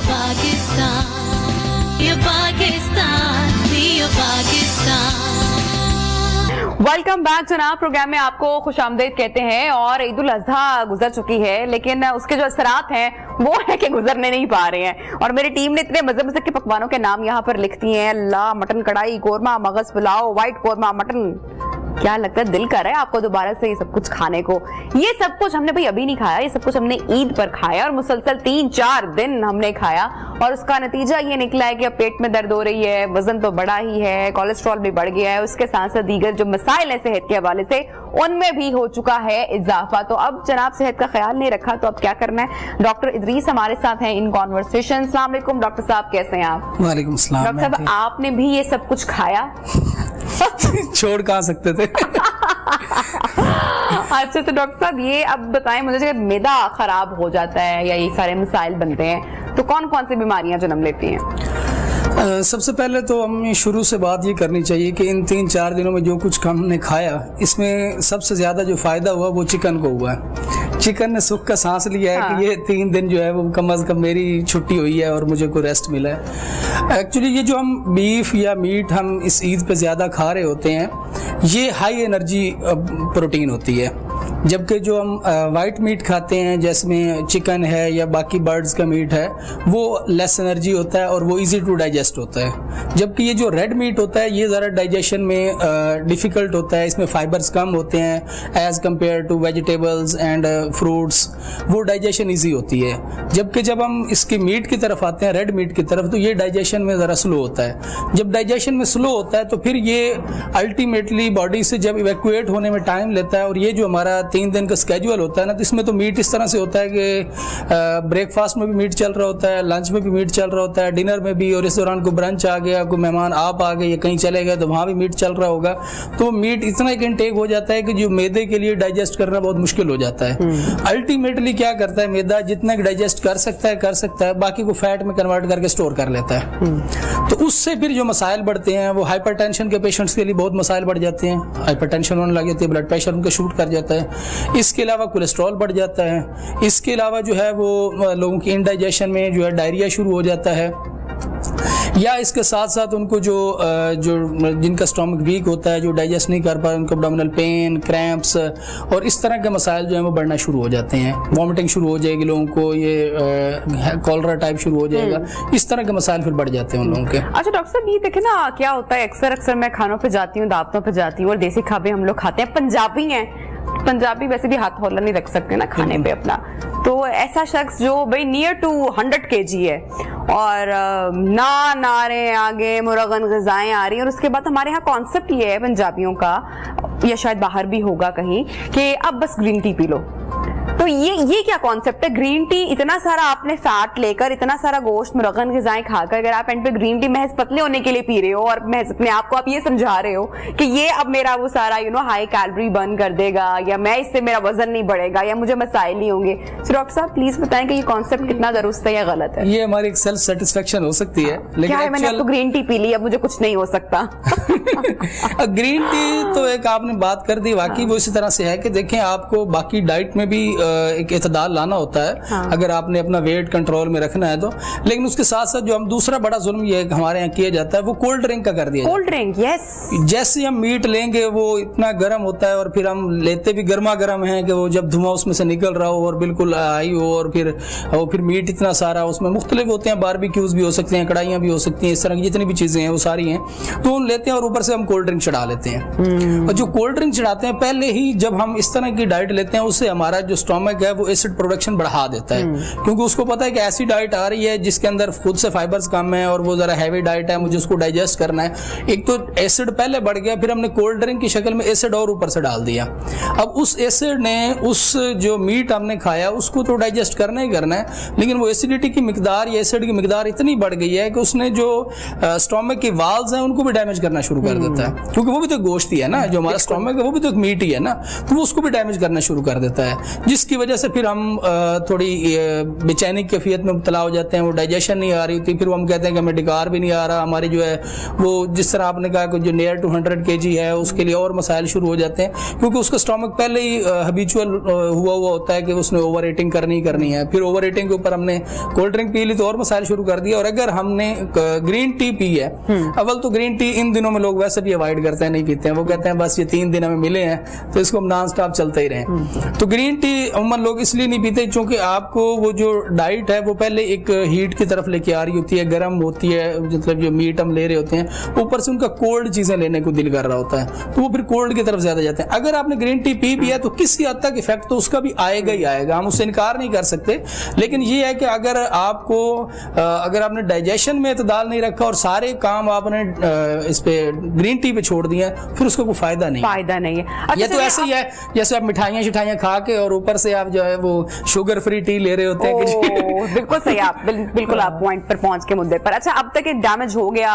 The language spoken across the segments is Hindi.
पाकिस्तान, ये पाकिस्तान, ये पाकिस्तान। वेलकम बैक जनाब। प्रोग्राम में आपको खुशामदीद कहते हैं। और ईद उल अजहा गुजर चुकी है, लेकिन उसके जो असरात हैं वो है कि गुजरने नहीं पा रहे हैं। और मेरी टीम ने इतने मजे मजे के पकवानों के नाम यहाँ पर लिख दिए हैं। अल्लाह, मटन कढ़ाई, कोरमा, मगज पुलाव, व्हाइट कोरमा, मटन। क्या लगता है दिल कर रहा है आपको दोबारा से ये सब कुछ खाने को? ये सब कुछ हमने भाई अभी नहीं खाया, ये सब कुछ हमने ईद पर खाया और मुसलसल 3-4 दिन हमने खाया। और उसका नतीजा ये निकला है कि अब पेट में दर्द हो रही है, वजन तो बढ़ा ही है, कोलेस्ट्रॉल भी बढ़ गया है, उसके साथ साथ दीगर जो मसाइल है सेहत के हवाले से उनमें भी हो चुका है इजाफा। तो अब जनाब सेहत का ख्याल नहीं रखा तो अब क्या करना है? डॉक्टर इदरीस हमारे साथ हैं इन कॉन्वर्सेशन। अस्सलाम वालेकुम डॉक्टर साहब, कैसे हैं आप? वालेकुम सलाम। डॉक्टर साहब, आपने भी ये सब कुछ खाया? छोड़ कहाँ सकते थे। अच्छा, तो डॉक्टर साहब ये अब बताएं मुझे, जब मैदा खराब हो जाता है या ये सारे मसाइल बनते हैं तो कौन कौन सी बीमारियां जन्म लेती हैं? सबसे पहले तो हमें शुरू से बात ये करनी चाहिए कि इन 3-4 दिनों में जो कुछ हमने खाया, इसमें सबसे ज़्यादा जो फ़ायदा हुआ वो चिकन को हुआ है। चिकन ने सुख का सांस लिया है। हाँ। कि ये 3 दिन जो है वो कम अज़ कम मेरी छुट्टी हुई है और मुझे कोई रेस्ट मिला है। एक्चुअली ये जो हम बीफ या मीट हम इस ईद पे ज़्यादा खा रहे होते हैं, ये हाई एनर्जी प्रोटीन होती है, जबकि जो हम वाइट मीट खाते हैं जिसमें चिकन है या बाकी बर्ड्स का मीट है, वो लेस एनर्जी होता है और वो इजी टू डाइजेस्ट होता है। जबकि ये जो रेड मीट होता है ये ज़रा डाइजेशन में डिफ़िकल्ट होता है, इसमें फाइबर्स कम होते हैं as compare to vegetables and fruits, वो डाइजेशन ईजी होती है। जबकि जब हम इसकी मीट की तरफ आते हैं, रेड मीट की तरफ, तो ये डाइजेशन में ज़रा स्लो होता है। जब डाइजेशन में स्लो होता है तो फिर ये अल्टीमेटली बॉडी से जब इवैक्यूएट होने में टाइम लेता है। और ये जो हमारा 3 दिन का स्केड्यूल होता है ना, तो इसमें तो मीट इस तरह से होता है कि ब्रेकफास्ट में भी मीट चल रहा होता है, लंच में भी मीट चल रहा होता है, डिनर में भी, और इस दौरान कोई ब्रंच आ गया, कोई मेहमान आप आ गए या कहीं चले गए तो वहाँ भी मीट चल रहा होगा। तो मीट इतना एक इनटेक हो जाता है कि जो मैदे के लिए डाइजेस्ट करना बहुत मुश्किल हो जाता है। अल्टीमेटली क्या करता है मैदा, जितना डाइजेस्ट कर सकता है, बाकी को फैट में कन्वर्ट करके स्टोर कर लेता है। तो उससे फिर जो मसाइल बढ़ते हैं वो हाइपरटेंशन के पेशेंट्स के लिए बहुत मसाइल बढ़ जाते हैं। हाइपरटेंशन होने लग जाती है, ब्लड प्रेशर उनका शूट कर जाता है। इसके अलावा कोलेस्ट्रॉल बढ़ जाता है। इसके अलावा जो है वो लोगों की इंडाइजेशन में जो है डायरिया शुरू हो जाता है, या इसके साथ साथ उनको जो जिनका स्टमक वीक होता है, जो डाइजेस्ट नहीं कर पाए, उनको एब्डोमिनल पेन, क्रैम्प्स और इस तरह के मसाइल जो है वो बढ़ना शुरू हो जाते हैं। वॉमिटिंग शुरू हो जाएगी लोगों को, ये कॉलरा टाइप शुरू हो जाएगा। इस तरह के मसाइल फिर बढ़ जाते हैं उन लोगों के। अच्छा डॉक्टर साहब, ये देखे ना क्या होता है, अक्सर मैं खानों पे जाती हूँ, दावतों पे जाती हूँ और देसी खाने हम लोग खाते हैं। पंजाबी हैं, पंजाबी वैसे भी हाथ हौला नहीं रख सकते ना खाने पे अपना। तो ऐसा शख्स जो भाई नियर टू 100 kg है और नान आ रहे हैं आगे, मुरगन ग़िज़ाएं आ रही हैं, और उसके बाद हमारे यहाँ कॉन्सेप्ट ये है पंजाबियों का, या शायद बाहर भी होगा कहीं, कि अब बस ग्रीन टी पी लो। तो ये क्या कॉन्सेप्ट है? ग्रीन टी, इतना सारा आपने फैट लेकर, इतना सारा गोश्त, मुरगन ग़िज़ाएं खाकर, अगर आप एंड पे ग्रीन टी महज पतले होने के लिए पी रहे हो और महज अपने आप को आप ये समझा रहे हो कि ये अब मेरा वो सारा हाई कैलोरी बर्न कर देगा, या मैं इससे मेरा वजन नहीं बढ़ेगा, या मुझे मसाइल नहीं होंगे। सो डॉक्टर साहब प्लीज बताएं कि ये कॉन्सेप्ट कितना दुरुस्त है या गलत है? ये हमारी सेल्फ सेटिस्फेक्शन हो सकती है, लेकिन क्या है, मैंने अब तो ग्रीन टी पी ली, अब मुझे कुछ नहीं हो सकता। ग्रीन टी तो एक आपने बात कर दी, वाकई वो इसी तरह से है कि देखें आपको बाकी डाइट में भी एक इतदाल लाना होता है। हाँ। अगर आपने अपना वेट कंट्रोल में रखना है तो, लेकिन उसके साथ साथ जो हम दूसरा बड़ा जुल्म ये हमारे यहाँ किया जाता है वो कोल्ड ड्रिंक का कर दिया। Cold drink, yes. जैसे हम मीट लेंगे वो इतना गर्म होता है और फिर हम लेते भी गर्मा गर्म है कि वो जब धुआं उसमें से निकल रहा हो और बिल्कुल हाई हो, और फिर मीट इतना सारा, उसमें मुख्तलिफ होते हैं, बारबेक्यूज भी हो सकते हैं, कढ़ाइयाँ भी हो सकती हैं, इस तरह की जितनी भी चीजें हैं वो सारी हैं, तो उन लेते हैं और ऊपर से हम कोल्ड ड्रिंक चढ़ा लेते हैं। और जो कोल्ड ड्रिंक चढ़ाते हैं, पहले ही जब हम इस तरह की डाइट लेते हैं उससे हमारा जो स्टोमक है वो एसिड प्रोडक्शन बढ़ा देता है, क्योंकि उसको पता है कि ऐसी डाइट आ रही है जिसके अंदर खुद से फाइबर्स कम है और वो जरा हैवी डाइट है, मुझे उसको डाइजेस्ट करना है। एक तो एसिड पहले बढ़ गया, फिर हमने कोल्ड ड्रिंक की शक्ल में एसिड और ऊपर से डाल दिया। अब उस एसिड ने उस जो मीट हमने खाया उसको तो डाइजेस्ट करना ही करना है, लेकिन वो एसिडिटी की मिकदार या एसिड की मिकदार इतनी बढ़ गई है कि उसने जो स्टोमक की वाल्व्स हैं उनको भी डैमेज करना शुरू कर देता है, क्योंकि वो भी तो गोश्त ही है ना, जो हमारा स्टोमक है वो भी तो एक मीट ही है ना, तो वो उसको भी डैमेज करना शुरू कर देता है, जिसकी जिसकी वजह से फिर हम थोड़ी बेचैनी की कैफियत में मुब्तला हो जाते हैं, वो डाइजेशन नहीं आ रही होती, फिर वो हम कहते हैं कि हमें डिकार भी नहीं आ रहा, हमारी जो है वो जिस तरह आपने कहा कि जो नियर टू 100 kg है उसके लिए और मसाइल शुरू हो जाते हैं, क्योंकि उसका स्टोमक पहले ही हैबिचुअल हुआ होता है कि उसने ओवर ईटिंग करनी है, फिर ओवर ईटिंग के ऊपर हमने कोल्ड ड्रिंक पी ली तो और मसाइल शुरू कर दिया। और अगर हमने ग्रीन टी पी है, अव्वल तो ग्रीन टी इन दिनों में लोग वैसे भी अवॉइड करते हैं, नहीं पीते हैं, वो कहते हैं बस ये 3 दिन हमें मिले हैं तो इसको हम नॉन स्टॉप चलते ही रहें। तो ग्रीन टी उम्मन लोग इसलिए नहीं पीते क्योंकि आपको वो जो डाइट है वो पहले एक हीट की तरफ लेके आ रही होती है, गर्म होती है, मतलब जो मीट हम ले रहे होते हैं, ऊपर से उनका कोल्ड चीजें लेने को दिल कर रहा होता है, तो वो फिर कोल्ड की तरफ ज्यादा जाते हैं। अगर आपने ग्रीन टी पी है तो किसी हद तक इफेक्ट तो उसका भी आएगा ही आएगा, हम उससे इनकार नहीं कर सकते, लेकिन ये है कि अगर आपने डाइजेशन में इतदाल नहीं रखा और सारे काम आपने इस पे ग्रीन टी पे छोड़ दिए, फिर उसका कोई फायदा नहीं है। अच्छा, ये तो ऐसे ही है जैसे आप मिठाइयाँ खा के और ऊपर से आप जो है वो शुगर फ्री टी ले रहे होते हैं। बिल्कुल सही, आप बिल्कुल आप पॉइंट पर पहुंच के मुद्दे पर। अच्छा, अब तक ये डैमेज हो गया,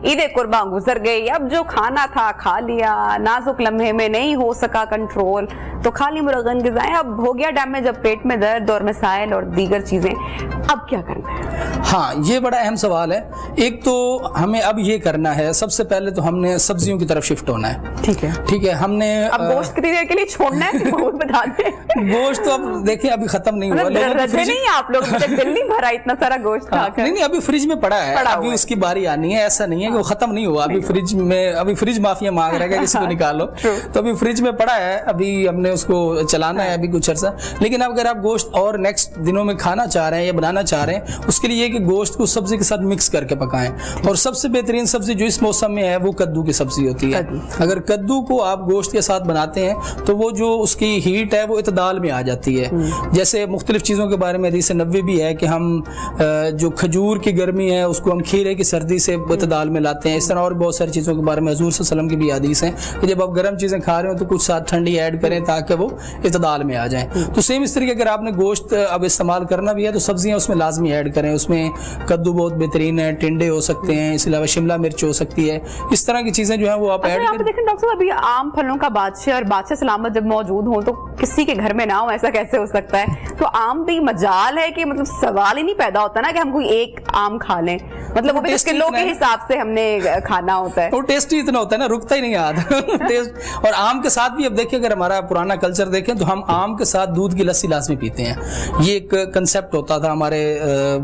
ईद कुर्बान गुजर गई, अब जो खाना था खा लिया, नाजुक लम्हे में नहीं हो सका कंट्रोल, तो खाली मुरगन ग़िज़ाएं, अब हो गया डैमेज, अब पेट में दर्द और मसाइल और दीगर चीजें, अब क्या करना है? हाँ, ये बड़ा अहम सवाल है। एक तो हमें अब ये करना है, सबसे पहले तो हमने सब्जियों की तरफ शिफ्ट होना है। ठीक है, हमने अब गोश्त कितनी देर के लिए छोड़ना है वो बता दें। गोश्त तो अब देखिए अभी खत्म नहीं हुआ, नहीं आप लोग दिल नहीं भरा इतना सारा गोश्त खाकर। नहीं, अभी फ्रिज में पड़ा है, अभी उसकी बारी आनी है, ऐसा नहीं है कि वो खत्म नहीं हुआ, अभी फ्रिज माफिया मांग रहा है किसी को निकालो, तो अभी फ्रिज में पड़ा है, अभी हमने उसको चलाना है अभी कुछ अर्सा। लेकिन अगर आप गोश्त और नेक्स्ट दिनों में खाना चाह रहे हैं या बनाना चाह रहे हैं, उसके लिए कि गोश्त को सब्जी के साथ मिक्स करके पकाएं। और सबसे बेहतरीन सब्जी जो इस मौसम में है वो कद्दू की सब्जी होती है। अगर कद्दू को आप गोश्त के साथ बनाते हैं तो वो जो उसकी हीट है वो इतदाल में आ जाती है। जैसे मुख्तलिफ चीज़ों के बारे में हदीस नबवी भी है कि हम जो खजूर की गर्मी है उसको हम खीरे की सर्दी से इतदाल में लाते हैं। इस तरह और बहुत सारी चीज़ों के बारे में हुज़ूर सल्लल्लाहु अलैहि वसल्लम की भी हदीस है कि जब आप गर्म चीज़ें खा रहे हो तो कुछ साथ ठंडी ऐड करें ताकि वो इतदाल में आ जाए। तो सेम इस तरीके अगर आपने गोश्त अब इस्तेमाल करना भी है तो सब्जियाँ उसमें लाजमी ऐड करें। उसमें कद्दू बहुत बेहतरीन है, टिंडे हो सकते हैं, इसके अलावा शिमला मिर्च हो सकती है, इस तरह की चीज़ें जो है वो आप ऐड करें। देखें डॉक्टर साहब, अभी आम फलों का बादशाह और बादशाह सलामत जब मौजूद हो तो किसी के घर में ना हो, ऐसा कैसे हो सकता है? तो आम भी मजाल है कि मतलब सवाल ही नहीं पैदा होता ना कि हम कोई एक आम खा लें, मतलब वो किलो के हिसाब से हमने खाना होता है। वो टेस्ट ही इतना होता है ना, रुकता ही नहीं याद टेस्ट। और आम के साथ भी अब देखिए, अगर हमारा पुराना कल्चर देखें तो हम आम के साथ दूध की लस्सी लाजमी पीते हैं। ये एक कंसेप्ट होता था हमारे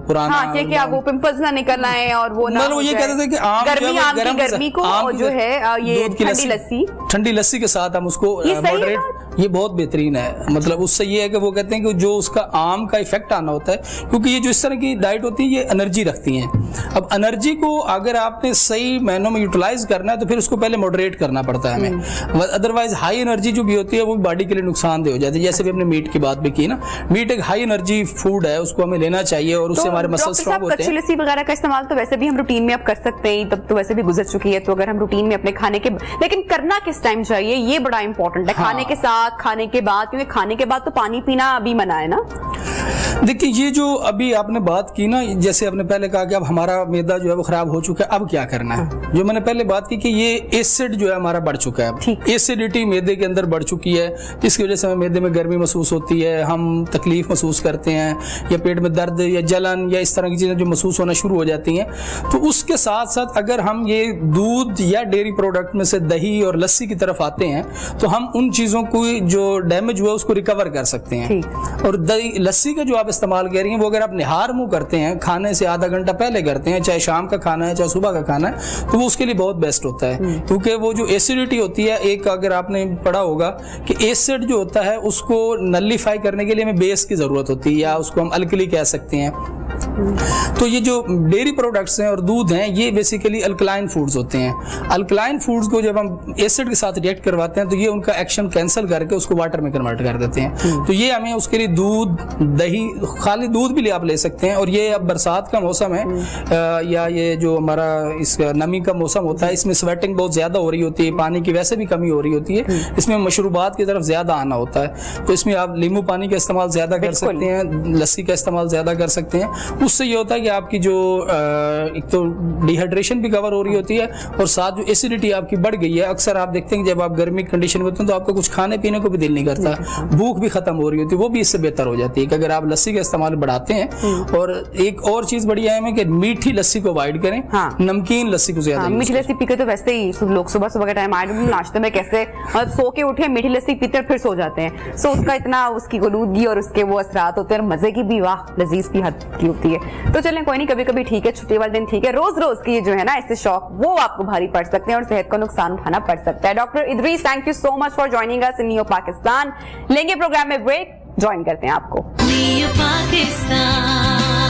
पुराना, क्या वो पिंपल्स ना निकल आए और वो ना, वो ये कहते थे कि आम गर्मी को जो है ये ठंडी लस्सी के साथ हम उसको मॉडरेट, ये बहुत बेहतरीन है। मतलब उससे ये है कि वो कहते हैं कि जो उसका आम का इफेक्ट आना होता है, क्योंकि ये जो इस तरह की डाइट होती है ये एनर्जी रखती हैं। अब एनर्जी को अगर आपने सही मायनों में यूटिलाइज करना है तो फिर उसको पहले मॉडरेट करना पड़ता है हमें, अदरवाइज हाई एनर्जी जो भी होती है वो बॉडी के लिए नुकसानदेह हो जाती है। जैसे भी हमने मीट की बात भी की ना, मीट एक हाई एनर्जी फूड है, उसको हमें लेना चाहिए और उससे हमारे मसल स्ट्रांग होते हैं। लस्सी वगैरह का इस्तेमाल तो वैसे भी हम रूटीन में अब कर सकते हैं, तब तो वैसे भी गुजर चुकी है, तो अगर हम रूटीन में अपने खाने के, लेकिन करना किस टाइम चाहिए ये बड़ा इंपॉर्टेंट है। खाने के साथ, खाने के बाद, क्योंकि खाने के बाद तो पानी पीना अभी मना है ना। देखिए, ये जो अभी आपने बात की ना, जैसे आपने पहले कहा कि अब हमारा मैदा जो है वो खराब हो चुका है, अब क्या करना है। जो मैंने पहले बात की कि ये एसिड जो है हमारा बढ़ चुका है, एसिडिटी मैदे के अंदर बढ़ चुकी है, जिसकी वजह से हमें मैदे में गर्मी महसूस होती है, हम तकलीफ महसूस करते हैं, या पेट में दर्द या जलन या इस तरह की चीज़ें जो महसूस होना शुरू हो जाती हैं। तो उसके साथ साथ अगर हम ये दूध या डेयरी प्रोडक्ट में से दही और लस्सी की तरफ आते हैं तो हम उन चीज़ों को जो डैमेज हुआ उसको रिकवर कर सकते हैं। और दही लस्सी का जो आप इस्तेमाल कर रही हैं वो अगर आप निहार मुँह करते हैं, खाने से आधा घंटा पहले करते हैं, चाहे शाम का खाना है चाहे सुबह का खाना है, तो वो उसके लिए बहुत बेस्ट होता है। क्योंकि वो जो एसिडिटी होती है, एक अगर आपने पढ़ा होगा कि एसिड जो होता है उसको नलिफाई करने के लिए हमें बेस की जरूरत होती है, या उसको हम अल्कली कह सकते हैं। तो ये जो डेयरी प्रोडक्ट्स हैं और दूध हैं ये बेसिकली अल्कलाइन फूड्स होते हैं। अल्कलाइन फूड्स को जब हम एसिड के साथ रिएक्ट करवाते हैं तो ये उनका एक्शन कैंसिल करके उसको वाटर में कन्वर्ट कर देते हैं। तो ये हमें उसके लिए दूध, दही, खाली दूध भी आप ले सकते हैं। और ये अब बरसात का मौसम है या ये जो हमारा इस नमी का मौसम होता है, इसमें स्वेटिंग बहुत ज़्यादा हो रही होती है, पानी की वैसे भी कमी हो रही होती है, इसमें मशरूबात की तरफ ज़्यादा आना होता है। तो इसमें आप नींबू पानी का इस्तेमाल ज़्यादा कर सकते हैं, लस्सी का इस्तेमाल ज़्यादा कर सकते हैं। उससे ये होता है कि आपकी जो एक तो डिहाइड्रेशन भी कवर हो रही होती है और साथ जो एसिडिटी आपकी बढ़ गई है। अक्सर आप देखते हैं कि जब आप गर्मी कंडीशन में होते हैं तो आपको कुछ खाने पीने को भी दिल नहीं करता, भूख भी खत्म हो रही होती है, वो भी इससे बेहतर हो जाती है कि अगर आप लस्सी का इस्तेमाल बढ़ाते हैं। और एक और चीज बड़ी अहम है कि मीठी लस्सी को अवॉइड करें, नमकीन लस्सी को ज्यादा। मीठी लस्सी पीकर तो वैसे ही लोग सुबह सुबह के टाइम नाश्ते में कैसे मतलब सो के उठे मीठी लस्सी पीते हैं फिर सो जाते हैं। सो उसका इतना उसकी गलूदगी और उसके वो असरात होते हैं और मजे की भी वाह लजीज भी हद की होती है। तो चलें कोई नहीं, कभी कभी ठीक है, छुट्टी वाले दिन ठीक है, रोज रोज की जो है ना ऐसे शौक वो आपको भारी पड़ सकते हैं और सेहत को नुकसान उठाना पड़ सकता है। Doctor Idris, thank you so much for joining us in neo Pakistan. लेंगे प्रोग्राम में ब्रेक, ज्वाइन करते हैं आपको। नियो पाकिस्तान।